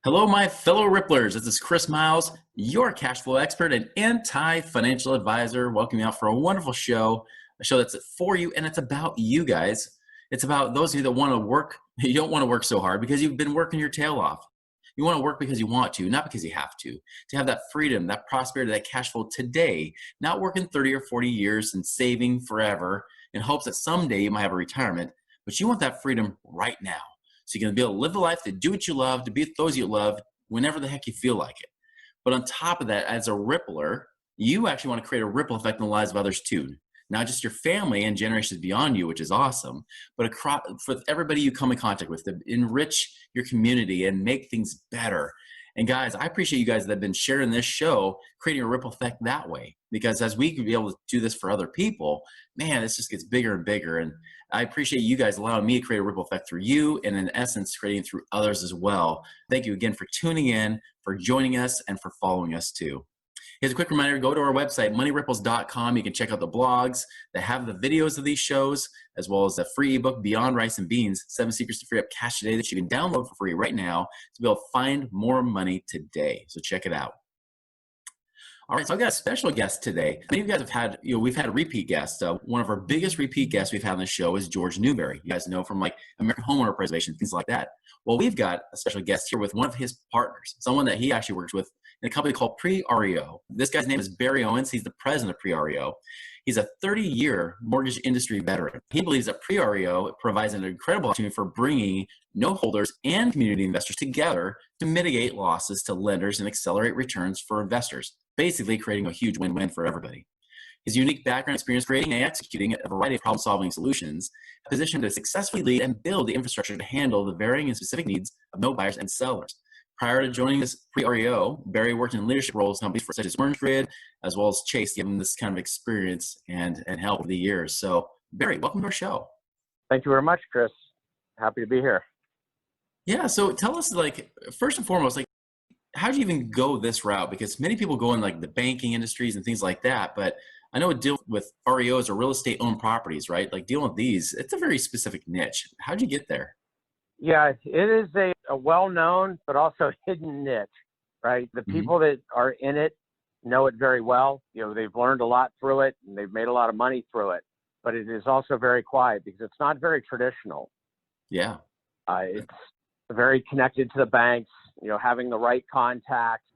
Hello, my fellow Ripplers. This is Chris Miles, your cash flow expert and anti-financial advisor. Welcome you out for a wonderful show, a show that's for you, and it's about you guys. It's about those of you that want to work. You don't want to work so hard because you've been working your tail off. You want to work because you want to, not because you have to have that freedom, that prosperity, that cash flow today, not working 30 or 40 years and saving forever in hopes that someday you might have a retirement, but you want that freedom right now. So you're going to be able to live the life, to do what you love, to be with those you love, whenever the heck you feel like it. But on top of that, as a rippler, you actually want to create a ripple effect in the lives of others too. Not just your family and generations beyond you, which is awesome, but across for everybody you come in contact with, to enrich your community and make things better. And guys, I appreciate you guys that have been sharing this show, creating a ripple effect that way. Because as we can be able to do this for other people, man, this just gets bigger and bigger. And I appreciate you guys allowing me to create a ripple effect through you, and in essence, creating through others as well. Thank you again for tuning in, for joining us, and for following us too. Here's a quick reminder, go to our website, moneyripples.com. You can check out the blogs that have the videos of these shows, as well as the free ebook, Beyond Rice and Beans, 7 Secrets to Free Up Cash Today, that you can download for free right now to be able to find more money today. So check it out. All right, so I've got a special guest today. Many of you guys have had, we've had a repeat guest. One of our biggest repeat guests we've had on the show is George Newberry. You guys know from like American Homeowner Preservation, things like that. Well, we've got a special guest here with one of his partners, someone that he actually works with in a company called Pre-REO. This guy's name is Barry Owens. He's the president of Pre-REO. He's a 30-year mortgage industry veteran. He believes that Pre-REO provides an incredible opportunity for bringing note holders and community investors together to mitigate losses to lenders and accelerate returns for investors, basically creating a huge win-win for everybody. His unique background experience creating and executing a variety of problem-solving solutions positioned to successfully lead and build the infrastructure to handle the varying and specific needs of note buyers and sellers. Prior to joining this Pre-REO, Barry worked in leadership roles in companies such as Grid, as well as Chase, giving this kind of experience and help over the years. So, Barry, welcome to our show. Thank you very much, Chris. Happy to be here. Yeah, so tell us, like, first and foremost, like, how do you even go this route? Because many people go in like the banking industries and things like that, but I know a deal with REOs or real estate owned properties, right? Like dealing with these, it's a very specific niche. How'd you get there? Yeah, it is a well-known but also hidden niche, right? The people that are in it know it very well. They've learned a lot through it and they've made a lot of money through it, but it is also very quiet because it's not very traditional. Yeah. It's very connected to the banks, having the right contacts,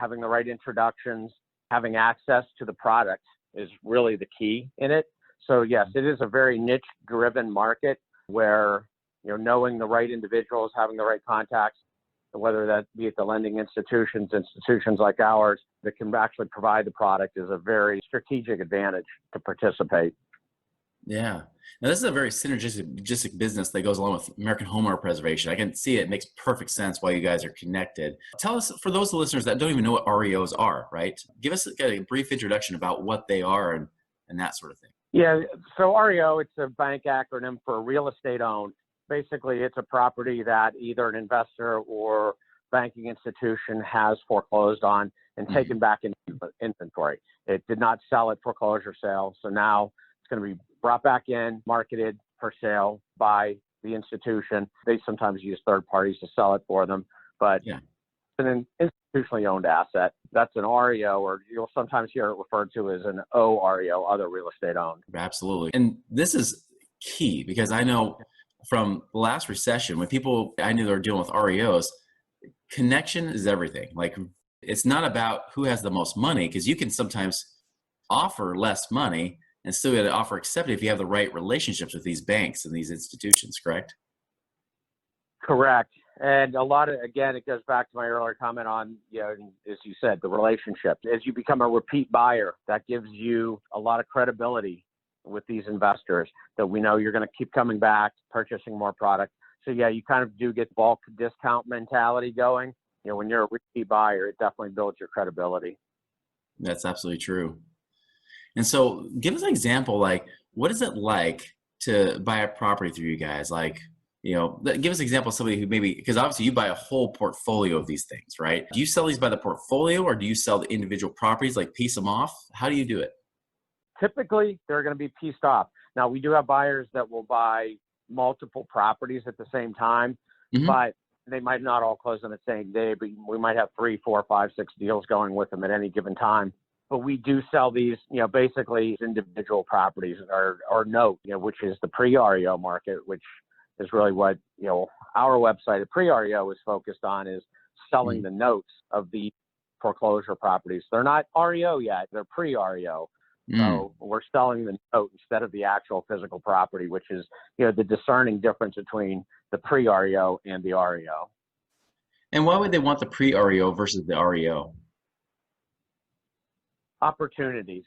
having the right introductions, having access to the product is really the key in it. So yes, it is a very niche driven market where, knowing the right individuals, having the right contacts, whether that be at the lending institutions like ours that can actually provide the product, is a very strategic advantage to participate. Yeah. Now, this is a very synergistic business that goes along with American Homeowner Preservation. I can see it makes perfect sense why you guys are connected. Tell us, for those listeners that don't even know what REOs are, right? Give us a brief introduction about what they are and that sort of thing. Yeah. So REO, it's a bank acronym for real estate owned. Basically, it's a property that either an investor or banking institution has foreclosed on and taken back in inventory. It did not sell at foreclosure sale. So now it's going to be brought back in, marketed for sale by the institution. They sometimes use third parties to sell it for them, but it's an institutionally owned asset. That's an REO, or you'll sometimes hear it referred to as an OREO, other real estate owned. Absolutely. And this is key because I know from the last recession, when people I knew they were dealing with REOs, connection is everything. Like, it's not about who has the most money, because you can sometimes offer less money and still get an offer accepted if you have the right relationships with these banks and these institutions, correct? Correct. And a lot of, again, it goes back to my earlier comment on, as you said, the relationship. As you become a repeat buyer, that gives you a lot of credibility with these investors that we know you're going to keep coming back, purchasing more product. So yeah, you kind of do get bulk discount mentality going. When you're a repeat buyer, it definitely builds your credibility. That's absolutely true. And so give us an example, like, what is it like to buy a property through you guys? Like, give us an example of somebody who maybe, because obviously you buy a whole portfolio of these things, right? Do you sell these by the portfolio, or do you sell the individual properties, like piece them off? How do you do it? Typically, they're going to be pieced off. Now, we do have buyers that will buy multiple properties at the same time, but they might not all close on the same day, but we might have 3, 4, 5, 6 deals going with them at any given time. But we do sell these, basically individual properties or note, which is the pre-REO market, which is really what, our website at Pre-REO is focused on, is selling the notes of the foreclosure properties. They're not REO yet, they're pre-REO. So we're selling the note instead of the actual physical property, which is, the discerning difference between the pre-REO and the REO. And why would they want the pre-REO versus the REO? Opportunities.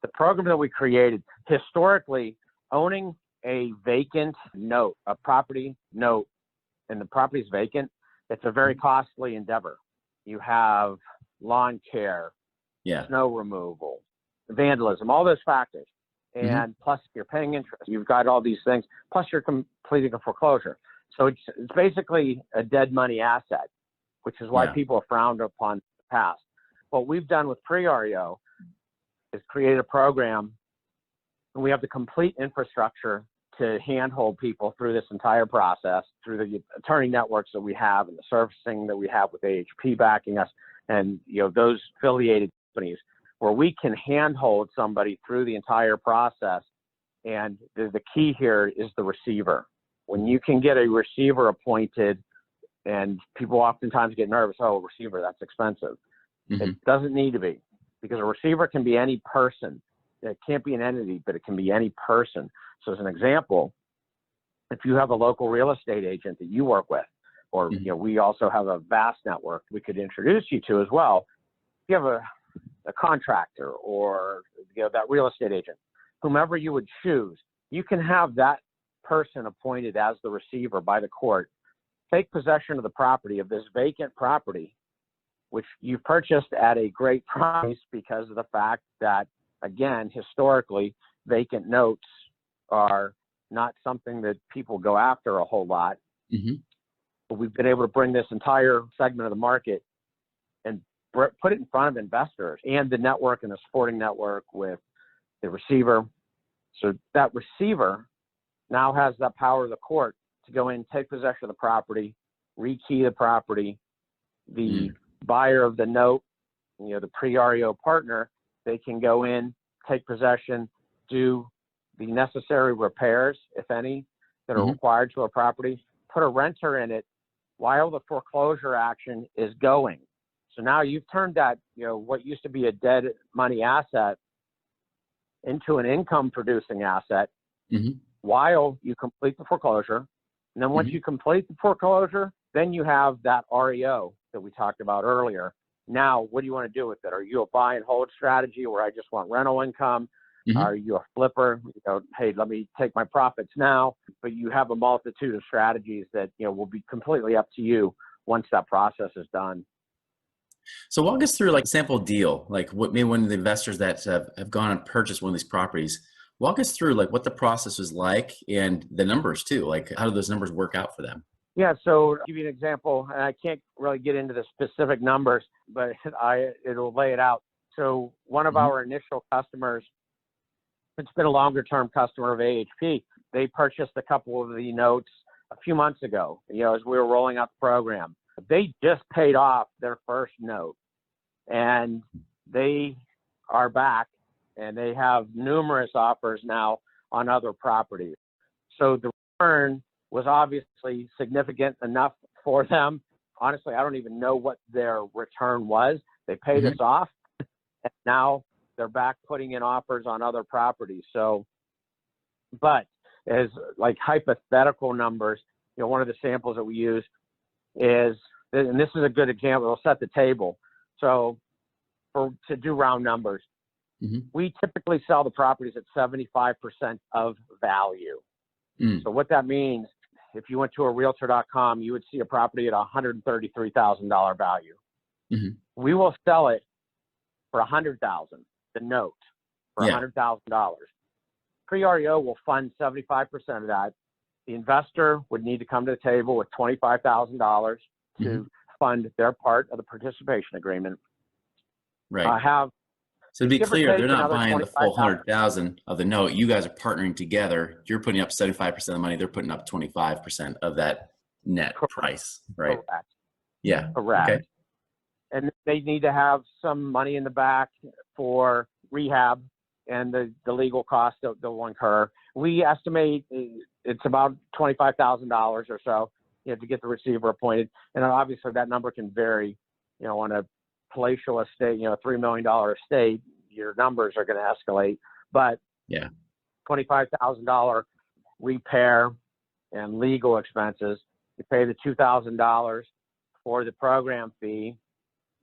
The program that we created, historically, owning a vacant note, a property note, and the property is vacant, it's a very costly endeavor. You have lawn care, snow removal, vandalism, all those factors. And plus you're paying interest. You've got all these things, plus you're completing a foreclosure. So it's basically a dead money asset, which is why people have frowned upon in the past. What we've done with Pre-REO is create a program, and we have the complete infrastructure to handhold people through this entire process, through the attorney networks that we have and the servicing that we have with AHP backing us, and those affiliated companies, where we can handhold somebody through the entire process. And the key here is the receiver. When you can get a receiver appointed, and people oftentimes get nervous, oh, receiver, that's expensive. It doesn't need to be, because a receiver can be any person. It can't be an entity, but it can be any person. So as an example, if you have a local real estate agent that you work with, or we also have a vast network we could introduce you to as well. If you have a contractor or that real estate agent, whomever you would choose, you can have that person appointed as the receiver by the court, take possession of the property, of this vacant property, which you purchased at a great price because of the fact that, again, historically, vacant notes are not something that people go after a whole lot. But we've been able to bring this entire segment of the market and put it in front of investors and the network and the supporting network with the receiver. So that receiver now has that power of the court to go in, take possession of the property, rekey the property. The buyer of the note, the pre-REO partner, they can go in, take possession, do the necessary repairs, if any, that are required to a property, put a renter in it while the foreclosure action is going. So now you've turned that, what used to be a dead money asset into an income producing asset while you complete the foreclosure. And then once you complete the foreclosure, then you have that REO that we talked about earlier. Now, what do you want to do with it? Are you a buy and hold strategy where I just want rental income? Are you a flipper? Hey, let me take my profits now. But you have a multitude of strategies that will be completely up to you once that process is done. So walk us through like a sample deal, like what maybe one of the investors that have gone and purchased one of these properties. Walk us through like what the process was like and the numbers too. Like how do those numbers work out for them? Yeah, so I'll give you an example, and I can't really get into the specific numbers, but it'll lay it out. So one of our initial customers, it's been a longer-term customer of AHP. They purchased a couple of the notes a few months ago, as we were rolling out the program. They just paid off their first note, and they are back, and they have numerous offers now on other properties. So the return was obviously significant enough for them. Honestly, I don't even know what their return was. They paid us off, and now they're back putting in offers on other properties. So, but as like hypothetical numbers, one of the samples that we use is, and this is a good example, it'll set the table. So to do round numbers, we typically sell the properties at 75% of value. So what that means, if you went to a realtor.com, you would see a property at $133,000 value. We will sell it for $100,000, the note, for $100,000. Pre-REO will fund 75% of that. The investor would need to come to the table with $25,000 to fund their part of the participation agreement. Right. So to be clear, they're not buying the full 100,000 of the note. You guys are partnering together. You're putting up 75% of the money. They're putting up 25% of that net price, right? Correct. Yeah. Correct. Okay. And they need to have some money in the back for rehab and the legal costs that they'll incur. We estimate it's about $25,000 or so, to get the receiver appointed. And obviously that number can vary, on a palatial estate, $3 million estate, your numbers are going to escalate. But yeah, $25,000 repair and legal expenses. You pay the $2,000 for the program fee,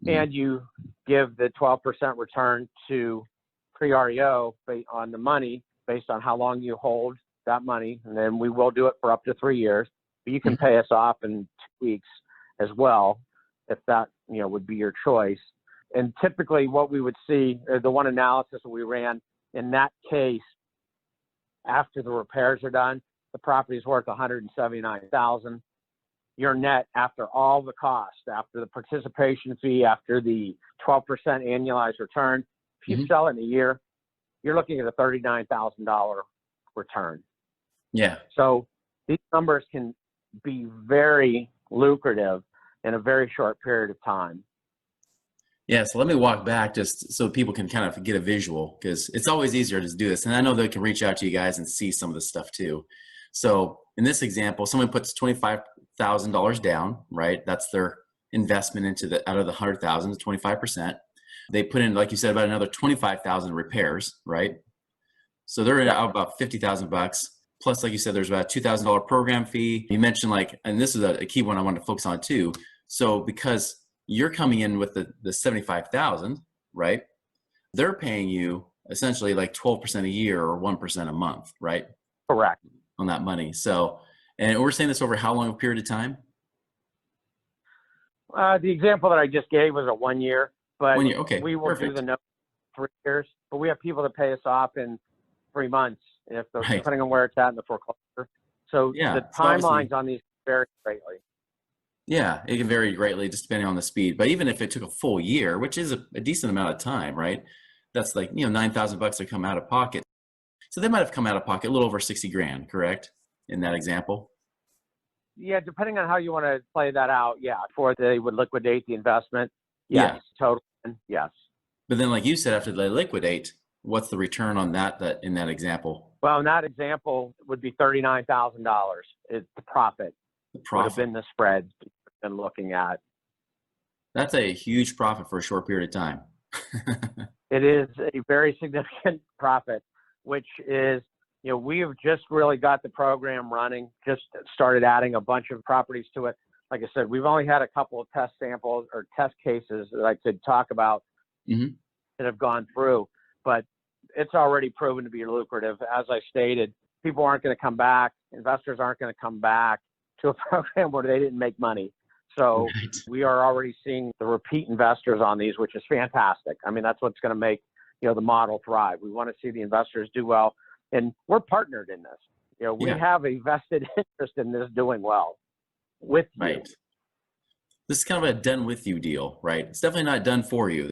and you give the 12% return to Pre-REO on the money based on how long you hold that money. And then we will do it for up to 3 years. But you can pay us off in 2 weeks as well, if that, would be your choice. And typically what we would see, the one analysis that we ran in that case, after the repairs are done, the property is worth $179,000. Your net after all the costs, after the participation fee, after the 12% annualized return, if you sell it in a year, you're looking at a $39,000 return. Yeah. So these numbers can be very lucrative in a very short period of time. Yeah, so let me walk back just so people can kind of get a visual, because it's always easier to do this. And I know they can reach out to you guys and see some of this stuff too. So in this example, someone puts $25,000 down, right? That's their investment into out of the 100,000 is 25%. They put in, like you said, about another 25,000 repairs, right? So they're in out about 50,000 bucks. Plus, like you said, there's about a $2,000 program fee. You mentioned and this is a key one I wanted to focus on too. So because you're coming in with the 75,000, right? They're paying you essentially like 12% a year or 1% a month, right? Correct. On that money. So, and we're saying this over how long a period of time? The example that I just gave was a 1 year, but 1 year. Okay. we will Perfect. do the note 3 years. But we have people that pay us off in 3 months, if they're, depending on where it's at in the foreclosure. So the timelines on these vary greatly. Yeah, it can vary greatly just depending on the speed. But even if it took a full year, which is a decent amount of time, right? That's like, 9,000 bucks to come out of pocket. So they might have come out of pocket a little over 60 grand, correct? In that example? Yeah, depending on how you want to play that out. Yeah, before they would liquidate the investment. Yes, totally. Yes. But then, like you said, after they liquidate, what's the return on that in that example? Well, in that example, it would be $39,000. It's the profit. The profit would have been the spread we've been looking at. That's a huge profit for a short period of time. It is a very significant profit, which is, we have just really got the program running, just started adding a bunch of properties to it. Like I said, we've only had a couple of test samples or test cases that I could talk about that have gone through, but it's already proven to be lucrative. As I stated, people aren't going to come back. Investors aren't going to come back to a program where they didn't make money. So we are already seeing the repeat investors on these, which is fantastic. I mean, that's what's going to make, the model thrive. We want to see the investors do well, and we're partnered in this. We have a vested interest in this doing well with you. Right. This is kind of a done with you deal, right? It's definitely not done for you.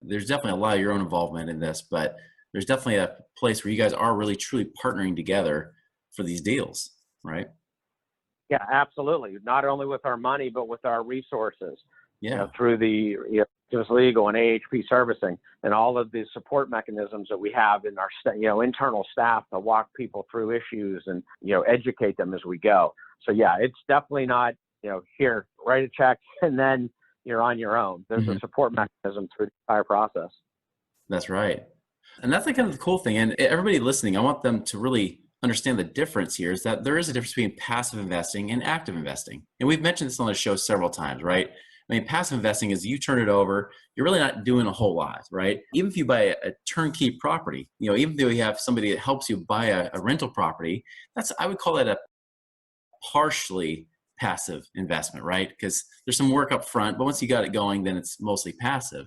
There's definitely a lot of your own involvement in this, but there's definitely a place where you guys are really truly partnering together for these deals, right? Yeah, absolutely. Not only with our money, but with our resources. Yeah. Through the just legal and AHP servicing and all of the support mechanisms that we have in our internal staff to walk people through issues and educate them as we go. So yeah, it's definitely not here, write a check and then you're on your own. There's a support mechanism through the entire process. That's right. And that's kind of the cool thing. And everybody listening, I want them to really understand the difference here is that there is a difference between passive investing and active investing. And we've mentioned this on the show several times, right? I mean, passive investing is you turn it over, you're really not doing a whole lot, right? Even if you buy a turnkey property, even though you have somebody that helps you buy a rental property, I would call that a partially passive investment, right? Because there's some work up front, but once you got it going, then it's mostly passive.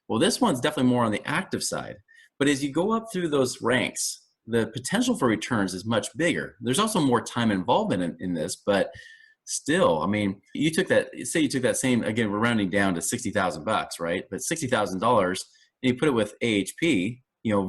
Well, this one's definitely more on the active side. But as you go up through those ranks, the potential for returns is much bigger. There's also more time involvement in this, but still, I mean, you took that same, again, we're rounding down to 60,000 bucks, right? But $60,000 and you put it with AHP,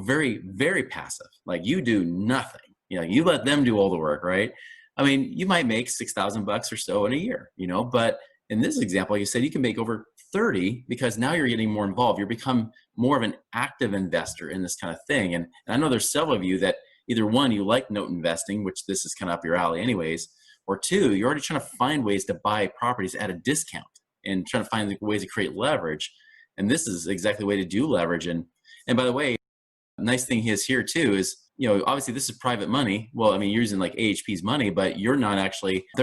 very, very passive. Like you do nothing, you let them do all the work, right? I mean, you might make $6,000 or so in a year, but in this example, you said you can make over 30 because now you're getting more involved. You become more of an active investor in this kind of thing. And I know there's several of you that either one, you like note investing, which this is kind of up your alley anyways, or two, you're already trying to find ways to buy properties at a discount and trying to find ways to create leverage. And this is exactly the way to do leverage. And by the way, nice thing is here too is, obviously this is private money. Well, I mean, you're using like AHP's money, but they're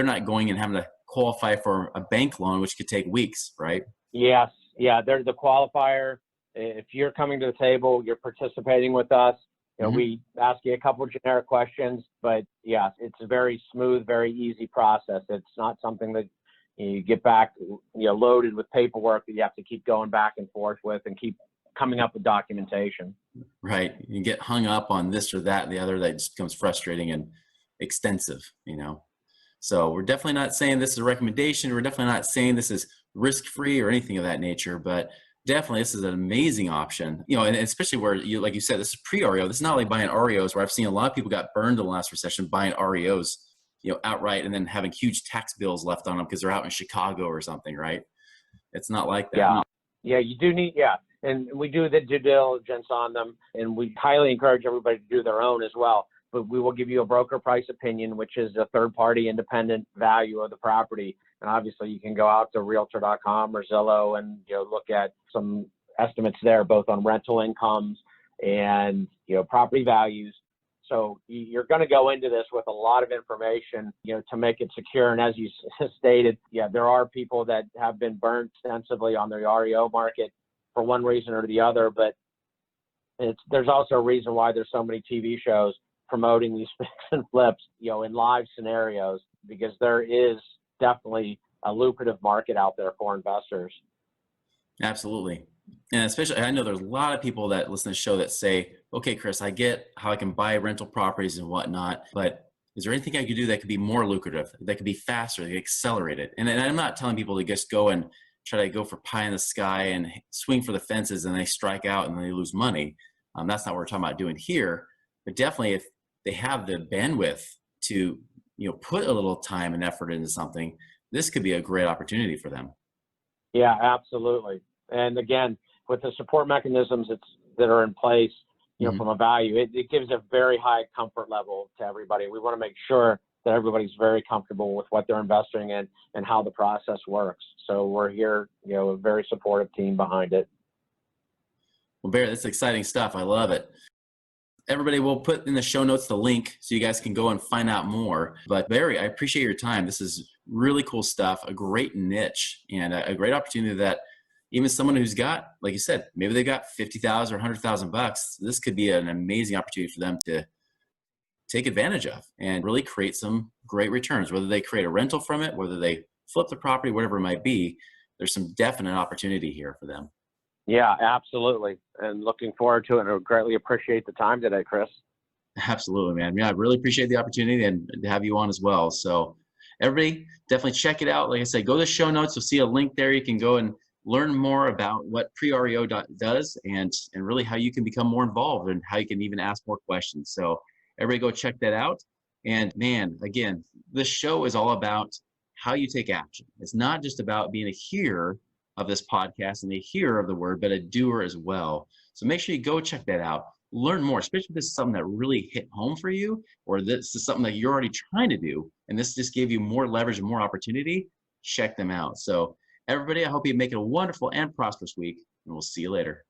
not going and having to qualify for a bank loan, which could take weeks, right? Yes. Yeah. They're the qualifier. If you're coming to the table, you're participating with us. We ask you a couple of generic questions, but yes, it's a very smooth, very easy process. It's not something that you get back, loaded with paperwork that you have to keep going back and forth with and keep coming up with documentation. Right. You get hung up on this or that and the other, that just becomes frustrating and extensive, So we're definitely not saying this is a recommendation. We're definitely not saying this is risk-free or anything of that nature, but definitely this is an amazing option, and especially where like you said, this is pre-REO. This is not like buying REOs, where I've seen a lot of people got burned in the last recession buying REOs, outright, and then having huge tax bills left on them because they're out in Chicago or something, right? It's not like that. Yeah. Yeah, you do need, and we do the due diligence on them, and we highly encourage everybody to do their own as well. But we will give you a broker price opinion, which is a third-party independent value of the property. And obviously, you can go out to Realtor.com or Zillow and look at some estimates there, both on rental incomes and property values. So you're going to go into this with a lot of information, to make it secure. And as you stated, there are people that have been burned extensively on the REO market for one reason or the other. But there's also a reason why there's so many TV shows promoting these fix and flips, in live scenarios, because there is definitely a lucrative market out there for investors. Absolutely. And especially, I know there's a lot of people that listen to the show that say, okay, Chris, I get how I can buy rental properties and whatnot, but is there anything I could do that could be more lucrative, that could be faster, that could accelerate it? And I'm not telling people to just go and try to go for pie in the sky and swing for the fences and they strike out and they lose money. That's not what we're talking about doing here. But definitely, if they have the bandwidth to, put a little time and effort into something, this could be a great opportunity for them. Yeah, absolutely. And again, with the support mechanisms that are in place, from a value, it gives a very high comfort level to everybody. We want to make sure that everybody's very comfortable with what they're investing in and how the process works. So we're here, a very supportive team behind it. Well, Barry, that's exciting stuff. I love it. Everybody, will put in the show notes the link so you guys can go and find out more. But Barry, I appreciate your time. This is really cool stuff, a great niche, and a great opportunity that even someone who's got, like you said, maybe they got $50,000 or $100,000. This could be an amazing opportunity for them to take advantage of and really create some great returns, whether they create a rental from it, whether they flip the property, whatever it might be. There's some definite opportunity here for them. Yeah, absolutely. And looking forward to it. And I greatly appreciate the time today, Chris. Absolutely, man. Yeah, I really appreciate the opportunity and to have you on as well. So everybody, definitely check it out. Like I said, go to the show notes. You'll see a link there. You can go and learn more about what Pre-REO does and really how you can become more involved and how you can even ask more questions. So everybody go check that out. And man, again, this show is all about how you take action. It's not just about being a hearer of this podcast and a hearer of the word, but a doer as well. So make sure you go check that out. Learn more, especially if this is something that really hit home for you, or this is something that you're already trying to do, and this just gave you more leverage and more opportunity. Check them out. So everybody, I hope you make it a wonderful and prosperous week, and we'll see you later.